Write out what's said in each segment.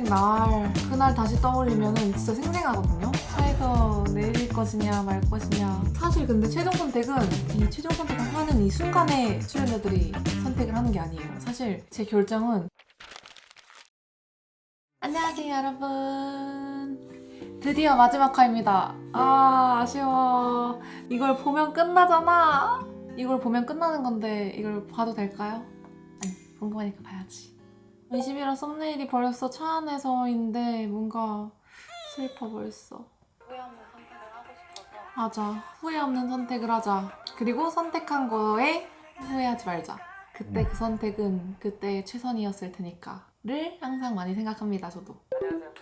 날 그날 다시 떠올리면은 진짜 생생하거든요. 차에서 내릴 것이냐 말 것이냐. 사실 근데 최종 선택은 이 최종 선택을 하는 이 순간에 출연자들이 선택을 하는 게 아니에요. 사실 제 결정은 안녕하세요 여러분. 드디어 마지막 화입니다. 아쉬워. 이걸 보면 끝나잖아. 이걸 보면 끝나는 건데 이걸 봐도 될까요? 아니 궁금하니까 봐야지. 21화 썸네일이 벌써 차 안에서인데 뭔가 슬퍼 벌써. 후회 없는 선택을 하고 싶어서. 맞아. 후회 없는 선택을 하자. 그리고 선택한 거에 후회하지 말자. 그때 그 선택은 그때의 최선이었을 테니까를 항상 많이 생각합니다. 저도. 안녕하세요.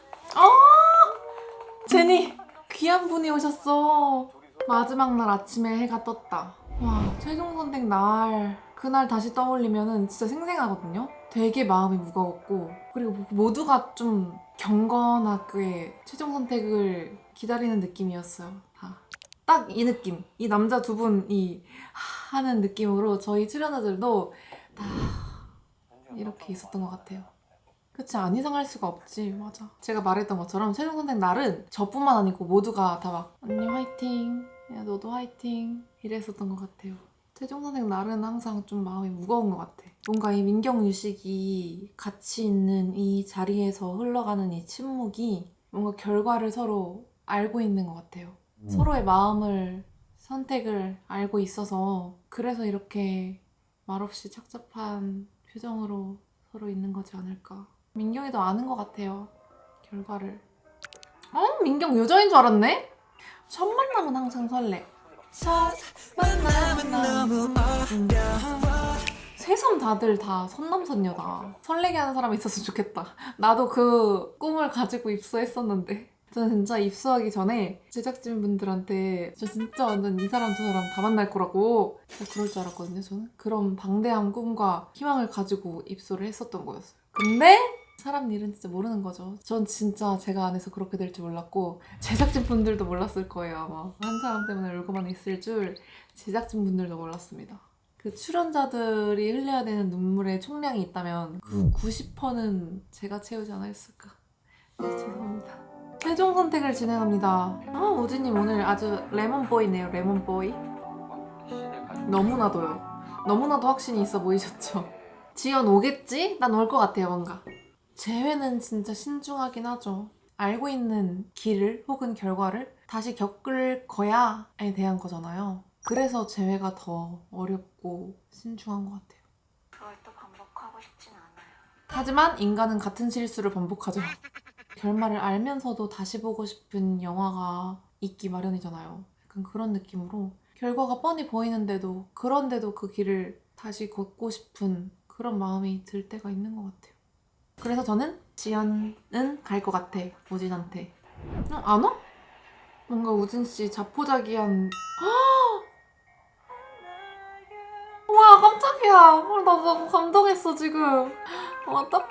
제니! 귀한 분이 오셨어. 마지막 날 아침에 해가 떴다. 와, 최종 선택 날 그날 다시 떠올리면은 진짜 생생하거든요. 되게 마음이 무거웠고 그리고 모두가 좀 경건하게 최종 선택을 기다리는 느낌이었어요. 다. 딱 이 느낌. 이 남자 두 분이 하는 느낌으로 저희 출연자들도 다 이렇게 있었던 것 같아요. 그치, 안 이상할 수가 없지. 맞아. 제가 말했던 것처럼 최종 선택 날은 저뿐만 아니고 모두가 다 막 언니 화이팅, 야 너도 화이팅 이랬었던 것 같아요. 최종 선택 날은 항상 좀 마음이 무거운 것 같아. 뭔가 이 민경 유식이 같이 있는 이 자리에서 흘러가는 이 침묵이 뭔가 결과를 서로 알고 있는 것 같아요. 서로의 마음을, 선택을 알고 있어서 그래서 이렇게 말없이 착잡한 표정으로 서로 있는 거지 않을까. 민경이도 아는 것 같아요. 결과를. 민경 여자인 줄 알았네? 첫 만남은 항상 설레. 첫 만남은 새삼 다들 다 선남선녀다. 설레게 하는 사람이 있었으면 좋겠다. 나도 그 꿈을 가지고 입소했었는데. 저는 진짜 입소하기 전에 제작진분들한테 저 진짜 완전 이 사람 저 사람 다 만날 거라고 진짜 그럴 줄 알았거든요. 저는 그런 방대한 꿈과 희망을 가지고 입소를 했었던 거였어요. 근데 사람 일은 진짜 모르는 거죠. 전 진짜 제가 안에서 그렇게 될 줄 몰랐고 제작진분들도 몰랐을 거예요. 아마 한 사람 때문에 울고만 있을 줄 제작진분들도 몰랐습니다. 그 출연자들이 흘려야 되는 눈물의 총량이 있다면 그 90%는 제가 채우지 않았을까. 죄송합니다. 최종 선택을 진행합니다. 우진님 오늘 아주 레몬보이네요. 레몬보이. 너무나도요. 너무나도 확신이 있어 보이셨죠? 지연 오겠지? 난 올 것 같아요 뭔가. 재회는 진짜 신중하긴 하죠. 알고 있는 길을 혹은 결과를 다시 겪을 거야에 대한 거잖아요. 그래서 재회가 더 어렵고 신중한 것 같아요. 그걸 또 반복하고 싶진 않아요. 하지만 인간은 같은 실수를 반복하죠. 결말을 알면서도 다시 보고 싶은 영화가 있기 마련이잖아요. 약간 그런 느낌으로 결과가 뻔히 보이는데도 그런데도 그 길을 다시 걷고 싶은 그런 마음이 들 때가 있는 것 같아요. 그래서 저는 지연은 갈 것 같아. 우진한테. 안 와? 뭔가 우진씨 자포자기한 와 깜짝이야. 나 너무 감동했어 지금. 어떡해.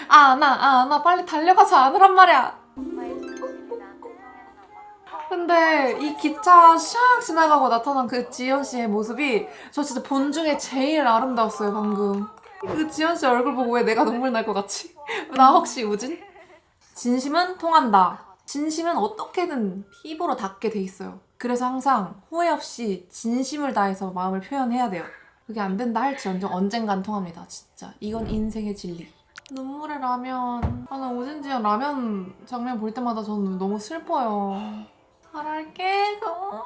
나 빨리 달려가서 안으란 말이야. 엄마의 진심이 나한테 통했나봐. 근데 이 기차 샥 지나가고 나타난 그 지연씨의 모습이 저 진짜 본 중에 제일 아름다웠어요 방금. 그 지연씨 얼굴 보고 왜 내가 눈물 날 것 같지? 나 혹시 우진? 진심은 통한다. 진심은 어떻게든 피부로 닿게 돼 있어요. 그래서 항상 후회 없이 진심을 다해서 마음을 표현해야 돼요. 그게 안 된다 할지언정 언젠간 통합니다. 진짜. 이건 인생의 진리. 눈물의 라면. 나 오진지연 라면 장면 볼 때마다 저는 너무 슬퍼요. 잘할게.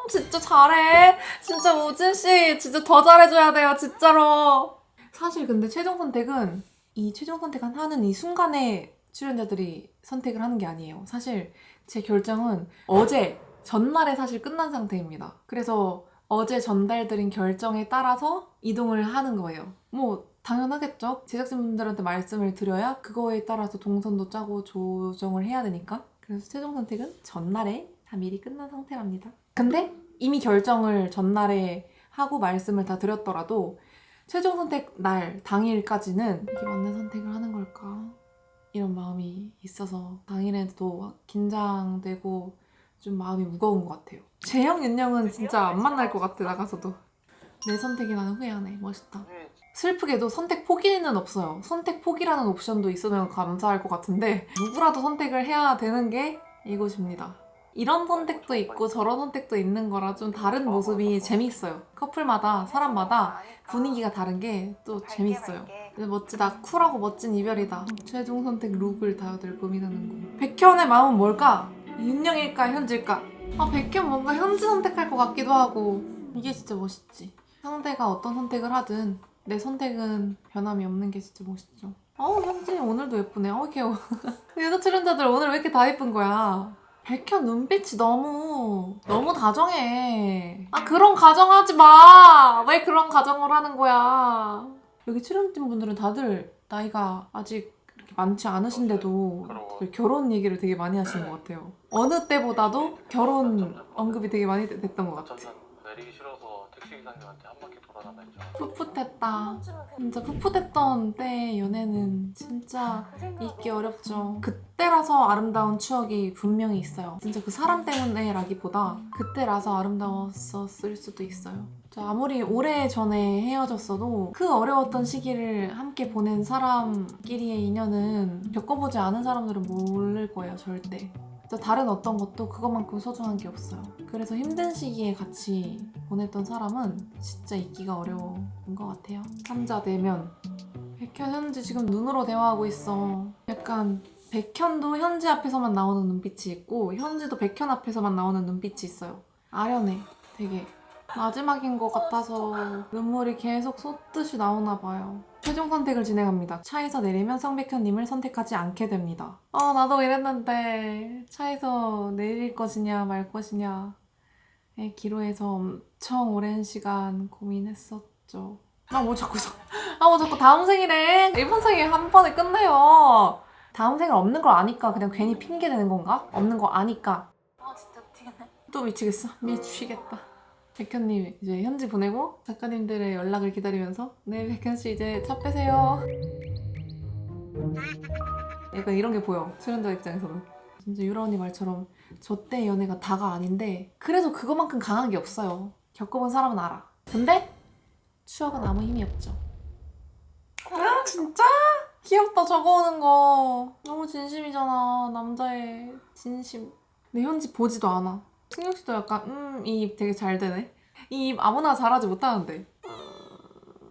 진짜 잘해. 진짜 우진씨 진짜 더 잘해줘야 돼요. 진짜로. 사실 근데 최종 선택은 이 최종 선택을 하는 이 순간에 출연자들이 선택을 하는 게 아니에요. 사실 제 결정은 어제 전날에 사실 끝난 상태입니다. 그래서 어제 전달드린 결정에 따라서 이동을 하는 거예요. 뭐 당연하겠죠. 제작진분들한테 말씀을 드려야 그거에 따라서 동선도 짜고 조정을 해야 되니까. 그래서 최종 선택은 전날에 다 미리 끝난 상태랍니다. 근데 이미 결정을 전날에 하고 말씀을 다 드렸더라도 최종 선택 날 당일까지는 이게 맞는 선택을 하는 걸까? 이런 마음이 있어서 당일에도 긴장되고 좀 마음이 무거운 것 같아요. 재영, 윤영은 진짜 안 만날 것 같아 나가서도. 내 선택이 나는 후회하네. 멋있다. 슬프게도 선택 포기는 없어요. 선택 포기라는 옵션도 있으면 감사할 것 같은데 누구라도 선택을 해야 되는 게 이곳입니다. 이런 선택도 있고 저런 선택도 있는 거라 좀 다른 모습이 재밌어요. 커플마다 사람마다 분위기가 다른 게 또 재밌어요. 근데 멋지다. 쿨하고 멋진 이별이다. 최종 선택 룩을 다들 고민하는군. 백현의 마음은 뭘까? 윤영일까 현지일까? 백현 뭔가 현지 선택할 것 같기도 하고. 이게 진짜 멋있지. 상대가 어떤 선택을 하든 내 선택은 변함이 없는 게 진짜 멋있죠. 현지 오늘도 예쁘네. 귀여워. 여자 출연자들 오늘 왜 이렇게 다 예쁜 거야? 백현 눈빛이 너무 다정해. 그런 가정하지 마. 왜 그런 가정을 하는 거야? 여기 출연진 분들은 다들 나이가 아직 그렇게 많지 않으신데도 다들 결혼 얘기를 되게 많이 하시는 것 같아요. 어느 때보다도 결혼 언급이 되게 많이 됐던 것 같아. 내리기 싫어서 택시 기사님한테 한 바퀴 돌아다녔죠. 풋풋했다. 진짜 풋풋했던 때 연애는 진짜 잊기 어렵죠. 그때라서 아름다운 추억이 분명히 있어요. 진짜 그 사람 때문에라기보다 그때라서 아름다웠었을 수도 있어요. 아무리 오래전에 헤어졌어도 그 어려웠던 시기를 함께 보낸 사람끼리의 인연은 겪어보지 않은 사람들은 모를 거예요, 절대. 다른 어떤 것도 그것만큼 소중한 게 없어요. 그래서 힘든 시기에 같이 보냈던 사람은 진짜 잊기가 어려운 것 같아요. 3자 대면. 백현, 현지 지금 눈으로 대화하고 있어. 약간 백현도 현지 앞에서만 나오는 눈빛이 있고 현지도 백현 앞에서만 나오는 눈빛이 있어요. 아련해, 되게. 마지막인 것 같아서 눈물이 계속 쏟듯이 나오나 봐요. 최종 선택을 진행합니다. 차에서 내리면 성백현님을 선택하지 않게 됩니다. 나도 이랬는데 차에서 내릴 것이냐 말 것이냐에 기로에서 엄청 오랜 시간 고민했었죠. 뭐 자꾸 다음 생이래. 이번 생에 한 번에 끝내요. 다음 생을 없는 걸 아니까 그냥 괜히 핑계 대는 건가? 없는 거 아니까. 진짜 미치겠네. 또 미치겠어? 미치겠다. 백현님 이제 현지 보내고 작가님들의 연락을 기다리면서 네, 백현씨 이제 차 빼세요. 약간 이런 게 보여, 출연자 입장에서는. 진짜 유라 언니 말처럼 저 때 연애가 다가 아닌데 그래도 그거만큼 강한 게 없어요. 겪어본 사람은 알아. 근데 추억은 아무 힘이 없죠. 진짜? 귀엽다, 적어오는 거. 너무 진심이잖아, 남자의 진심. 근데 현지 보지도 않아. 승용 씨도 약간 이 입 되게 잘 되네. 이 입 아무나 잘하지 못하는데.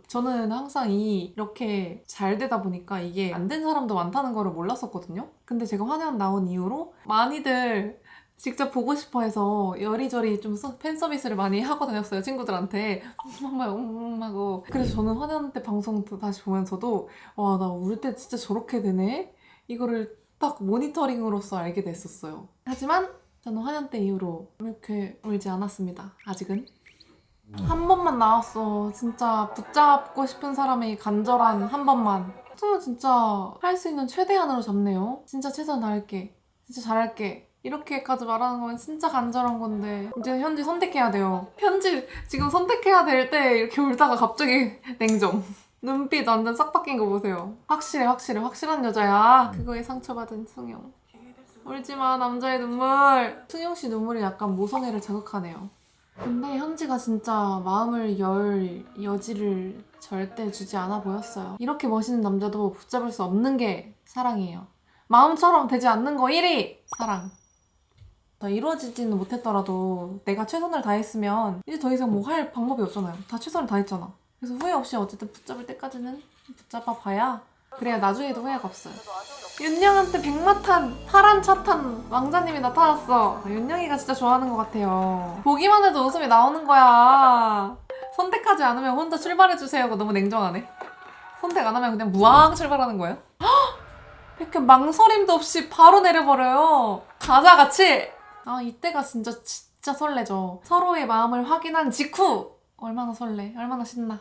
저는 항상 이렇게 잘 되다 보니까 이게 안 된 사람도 많다는 거를 몰랐었거든요. 근데 제가 화년 나온 이후로 많이들 직접 보고 싶어 해서 여리저리 좀 팬 서비스를 많이 하고 다녔어요, 친구들한테. 하고. 그래서 저는 화년 때 방송 다시 보면서도 와, 나 울 때 진짜 저렇게 되네? 이거를 딱 모니터링으로서 알게 됐었어요. 하지만 저는 화년 때 이후로 이렇게 울지 않았습니다. 아직은. 한 번만 나왔어. 진짜 붙잡고 싶은 사람의 간절한 한 번만. 저는 진짜 할 수 있는 최대한으로 잡네요. 진짜 최선 다할게. 진짜 잘할게. 이렇게까지 말하는 건 진짜 간절한 건데 이제 현지 선택해야 돼요. 현지 지금 선택해야 될 때 이렇게 울다가 갑자기 냉정. 눈빛 완전 싹 바뀐 거 보세요. 확실한 여자야. 그거에 상처받은 승용. 울지마, 남자의 눈물. 승용 씨 눈물이 약간 모성애를 자극하네요. 근데 현지가 진짜 마음을 열 여지를 절대 주지 않아 보였어요. 이렇게 멋있는 남자도 붙잡을 수 없는 게 사랑이에요. 마음처럼 되지 않는 거 1위! 사랑. 이루어지지는 못했더라도 내가 최선을 다했으면 이제 더 이상 뭐 할 방법이 없잖아요. 다 최선을 다했잖아. 그래서 후회 없이 어쨌든 붙잡을 때까지는 붙잡아 봐야 그래야 나중에도 후회가 없어요. 윤영한테 백마탄 파란 차 탄 왕자님이 나타났어. 윤영이가 진짜 좋아하는 것 같아요. 보기만 해도 웃음이 나오는 거야. 선택하지 않으면 혼자 출발해주세요가 너무 냉정하네. 선택 안 하면 그냥 무앙 출발하는 거야? 이렇게 망설임도 없이 바로 내려버려요. 가자, 같이! 이때가 진짜 설레죠. 서로의 마음을 확인한 직후! 얼마나 설레, 얼마나 신나.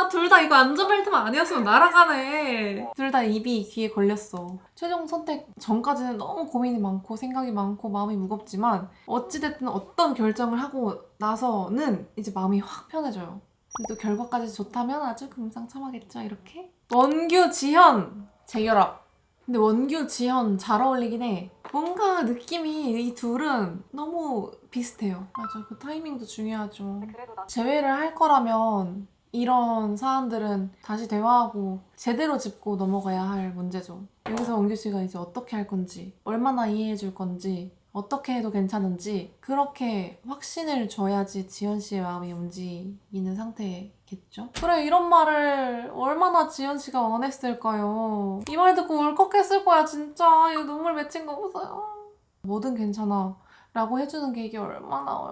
둘 다 이거 안전벨트만 아니었으면 날아가네. 둘 다 입이 귀에 걸렸어. 최종 선택 전까지는 너무 고민이 많고 생각이 많고 마음이 무겁지만 어찌됐든 어떤 결정을 하고 나서는 이제 마음이 확 편해져요. 또 결과까지 좋다면 아주 금상첨화겠죠, 이렇게. 원규, 지현 재결합. 근데 원규, 지현 잘 어울리긴 해. 뭔가 느낌이 이 둘은 너무 비슷해요. 맞아, 그 타이밍도 중요하죠. 그래도 나 재회를 할 거라면 이런 사안들은 다시 대화하고 제대로 짚고 넘어가야 할 문제죠. 여기서 원규 씨가 이제 어떻게 할 건지, 얼마나 이해해 줄 건지, 어떻게 해도 괜찮은지 그렇게 확신을 줘야지 지연 씨의 마음이 움직이는 상태겠죠? 그래, 이런 말을 얼마나 지연 씨가 원했을까요? 이 말 듣고 울컥했을 거야, 진짜. 이거 눈물 맺힌 거 보세요. 뭐든 괜찮아 라고 해주는 게 이게 얼마나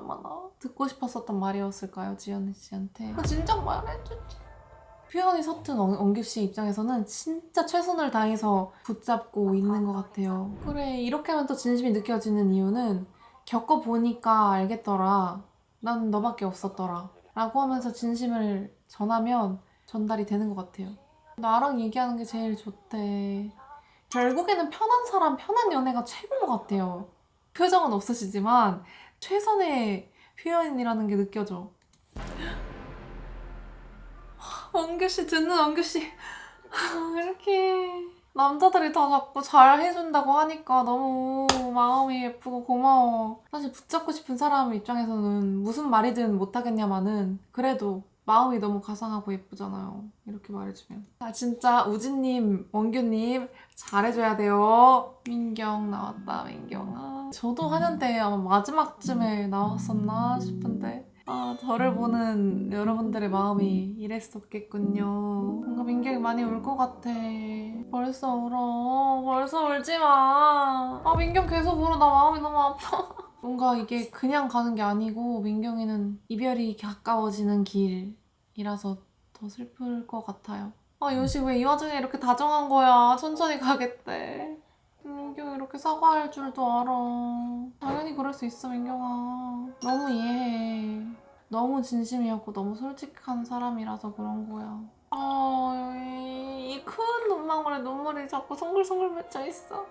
듣고 싶었었던 말이었을까요, 지연 씨한테. 진짜 말해주지. 표현이 서툰 원규 씨 입장에서는 진짜 최선을 다해서 붙잡고 있는 것 같아요. 그래, 이렇게 하면 또 진심이 느껴지는 이유는 겪어보니까 알겠더라. 난 너밖에 없었더라. 라고 하면서 진심을 전하면 전달이 되는 것 같아요. 나랑 얘기하는 게 제일 좋대. 결국에는 편한 사람, 편한 연애가 최고인 것 같아요. 표정은 없으시지만 최선의 표현이라는 게 느껴져. 원규씨, 듣는 원규씨. 이렇게 남자들이 다 자꾸 잘 해준다고 하니까 너무 마음이 예쁘고 고마워. 사실 붙잡고 싶은 사람 입장에서는 무슨 말이든 못하겠냐마는 그래도 마음이 너무 가상하고 예쁘잖아요. 이렇게 말해주면. 아, 진짜 우진님, 원규님 잘해줘야 돼요. 민경 나왔다, 민경아. 저도 한연대 아마 마지막쯤에 나왔었나 싶은데 저를 보는 여러분들의 마음이 이랬었겠군요. 뭔가 민경이 많이 울 것 같아. 벌써 울어. 벌써 울지 마. 민경 계속 울어. 나 마음이 너무 아파. 뭔가 이게 그냥 가는 게 아니고 민경이는 이별이 가까워지는 길이라서 더 슬플 것 같아요. 요시 왜 이 와중에 이렇게 다정한 거야. 천천히 가겠대. 민경이 이렇게 사과할 줄도 알아. 당연히 그럴 수 있어, 민경아. 너무 이해해. 너무 진심이었고 너무 솔직한 사람이라서 그런 거야. 이 큰 눈망울에 눈물이 자꾸 송글송글 맺혀 있어.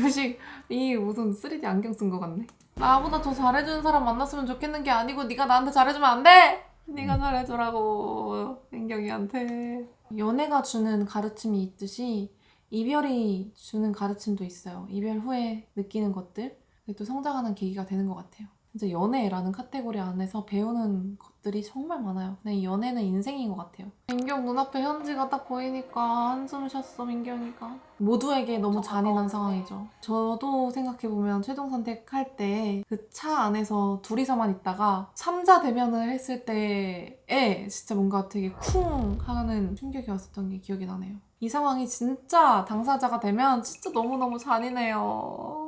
유식, 이 무슨 3D 안경 쓴 거 같네. 나보다 더 잘해주는 사람 만났으면 좋겠는 게 아니고 네가 나한테 잘해주면 안 돼! 네가 잘해주라고, 민경이한테. 연애가 주는 가르침이 있듯이 이별이 주는 가르침도 있어요. 이별 후에 느끼는 것들, 그게 또 성장하는 계기가 되는 것 같아요. 진짜 연애라는 카테고리 안에서 배우는 것들이 정말 많아요. 근데 이 연애는 인생인 것 같아요. 민경 눈앞에 현지가 딱 보이니까 한숨 쉬었어, 민경이가. 모두에게 너무 잔인한 상황이죠. 저도 생각해보면 최종 선택할 때 그 차 안에서 둘이서만 있다가 3자 대면을 했을 때에 진짜 뭔가 되게 쿵 하는 충격이 왔었던 게 기억이 나네요. 이 상황이 진짜 당사자가 되면 진짜 너무너무 잔인해요.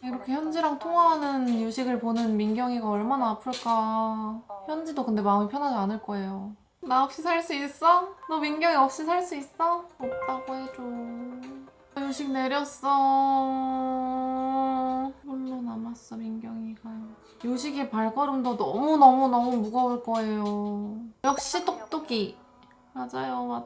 이렇게 현지랑 통화하는 유식을 보는 민경이가 얼마나 아플까. 현지도 근데 마음이 편하지 않을 거예요. 나 없이 살 수 있어? 너 민경이 없이 살 수 있어? 없다고 해줘. 유식 내렸어. 홀로 남았어, 민경이가. 유식의 발걸음도 너무너무너무 무거울 거예요. 역시 똑똑이. 맞아요.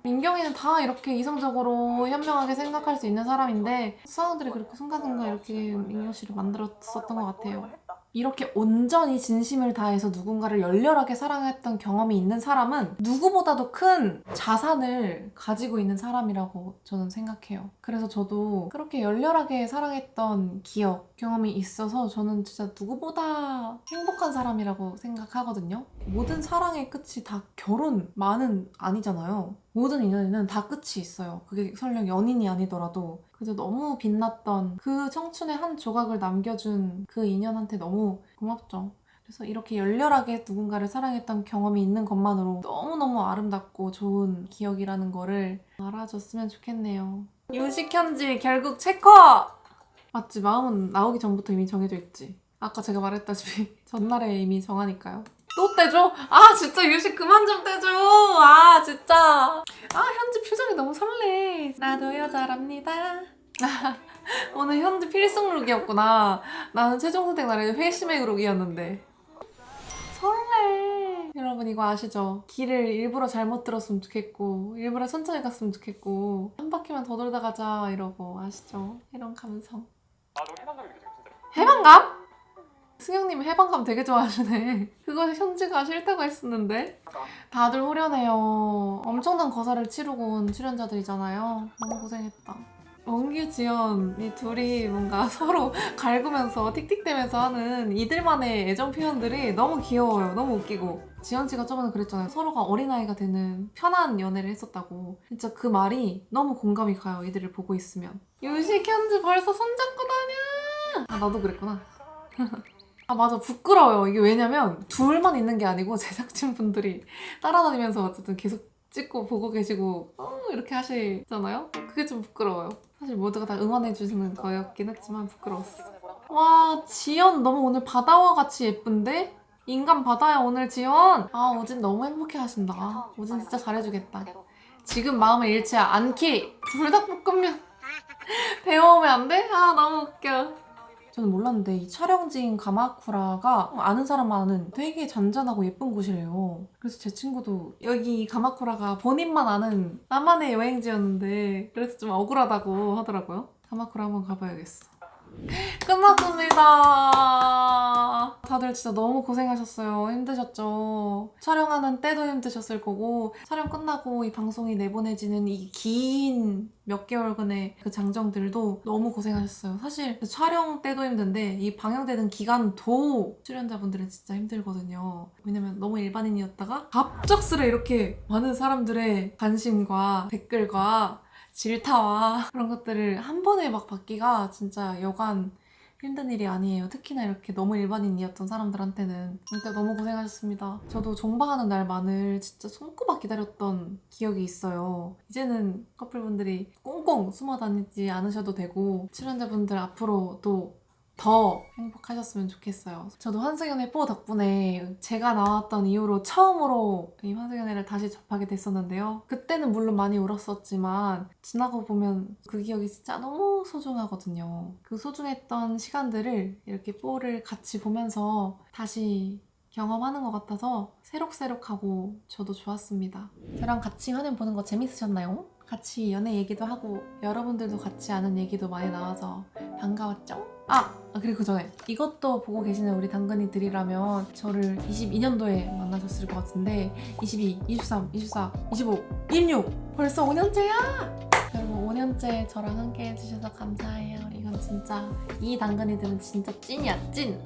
민경이는 다 이렇게 이성적으로 현명하게 생각할 수 있는 사람인데 사람들이 그렇게 순간순간 이렇게 민경 씨를 만들었었던 것 같아요. 이렇게 온전히 진심을 다해서 누군가를 열렬하게 사랑했던 경험이 있는 사람은 누구보다도 큰 자산을 가지고 있는 사람이라고 저는 생각해요. 그래서 저도 그렇게 열렬하게 사랑했던 기억, 경험이 있어서 저는 진짜 누구보다 행복한 사람이라고 생각하거든요. 모든 사랑의 끝이 다 결혼만은 아니잖아요. 모든 인연에는 다 끝이 있어요. 그게 설령 연인이 아니더라도. 그래서 너무 빛났던 그 청춘의 한 조각을 남겨준 그 인연한테 너무 고맙죠. 그래서 이렇게 열렬하게 누군가를 사랑했던 경험이 있는 것만으로 너무너무 아름답고 좋은 기억이라는 거를 알아줬으면 좋겠네요. 유식현지 결국 체커! 맞지? 마음은 나오기 전부터 이미 정해져 있지. 아까 제가 말했다시피 전날에 이미 정하니까요. 또 떼줘? 진짜 유식 그만 좀 떼줘. 진짜. 현지 표정이 너무 설레. 나도 여자랍니다. 오늘 현지 필승 룩이었구나. 나는 최종 선택 날에 회심의 룩이었는데. 설레. 여러분 이거 아시죠? 길을 일부러 잘못 들었으면 좋겠고 일부러 천천히 갔으면 좋겠고 한 바퀴만 더 돌다 가자 이러고 아시죠? 이런 감성. 너 해방감이 느껴져 진짜. 해방감? 승영님이 해방감 되게 좋아하시네. 그거 현지가 싫다고 했었는데. 다들 후련해요. 엄청난 거사를 치르고 온 출연자들이잖아요. 너무 고생했다. 원규, 지연 이 둘이 뭔가 서로 갈구면서 틱틱대면서 하는 이들만의 애정 표현들이 너무 귀여워요. 너무 웃기고. 지연 씨가 저번에 그랬잖아요. 서로가 어린아이가 되는 편한 연애를 했었다고. 진짜 그 말이 너무 공감이 가요. 이들을 보고 있으면. 유식, 현지 벌써 손잡고 다녀! 아, 나도 그랬구나. 아, 맞아. 부끄러워요. 이게 왜냐면 둘만 있는 게 아니고 제작진분들이 따라다니면서 어쨌든 계속 찍고 보고 계시고 이렇게 하시잖아요? 그게 좀 부끄러워요. 사실 모두가 다 응원해주시는 거였긴 했지만 부끄러웠어. 와, 지연 너무 오늘 바다와 같이 예쁜데? 인간 바다야 오늘 지연! 아, 오진 너무 행복해 하신다. 오진 진짜 잘해주겠다. 지금 마음을 잃지 않기! 불닭볶음면 데워오면 안 돼? 아, 너무 웃겨. 저는 몰랐는데 이 촬영지인 가마쿠라가 아는 사람만 아는 되게 잔잔하고 예쁜 곳이래요. 그래서 제 친구도 여기 이 가마쿠라가 본인만 아는 나만의 여행지였는데 그래서 좀 억울하다고 하더라고요. 가마쿠라 한번 가봐야겠어. 끝났습니다. 다들 진짜 너무 고생하셨어요. 힘드셨죠? 촬영하는 때도 힘드셨을 거고 촬영 끝나고 이 방송이 내보내지는 이 긴 몇 개월간의 그 장정들도 너무 고생하셨어요. 사실 그 촬영 때도 힘든데 이 방영되는 기간도 출연자분들은 진짜 힘들거든요. 왜냐면 너무 일반인이었다가 갑작스레 이렇게 많은 사람들의 관심과 댓글과 질타와 그런 것들을 한 번에 막 받기가 진짜 여간 힘든 일이 아니에요. 특히나 이렇게 너무 일반인이었던 사람들한테는 진짜 너무 고생하셨습니다. 저도 종방하는 날만을 진짜 손꼽아 기다렸던 기억이 있어요. 이제는 커플분들이 꽁꽁 숨어 다니지 않으셔도 되고 출연자분들 앞으로도 더 행복하셨으면 좋겠어요. 저도 환승연애 4 덕분에 제가 나왔던 이후로 처음으로 이 환승연애를 다시 접하게 됐었는데요. 그때는 물론 많이 울었었지만 지나고 보면 그 기억이 진짜 너무 소중하거든요. 그 소중했던 시간들을 이렇게 4를 같이 보면서 다시 경험하는 것 같아서 새록새록하고 저도 좋았습니다. 저랑 같이 화면 보는 거 재밌으셨나요? 같이 연애 얘기도 하고 여러분들도 같이 아는 얘기도 많이 나와서 반가웠죠? 그리고 그 전에 이것도 보고 계시는 우리 당근이들이라면 저를 22년도에 만나셨을 것 같은데 22, 23, 24, 25, 26 벌써 5년째야! 여러분 5년째 저랑 함께 해주셔서 감사해요. 이건 진짜 이 당근이들은 진짜 찐이야 찐!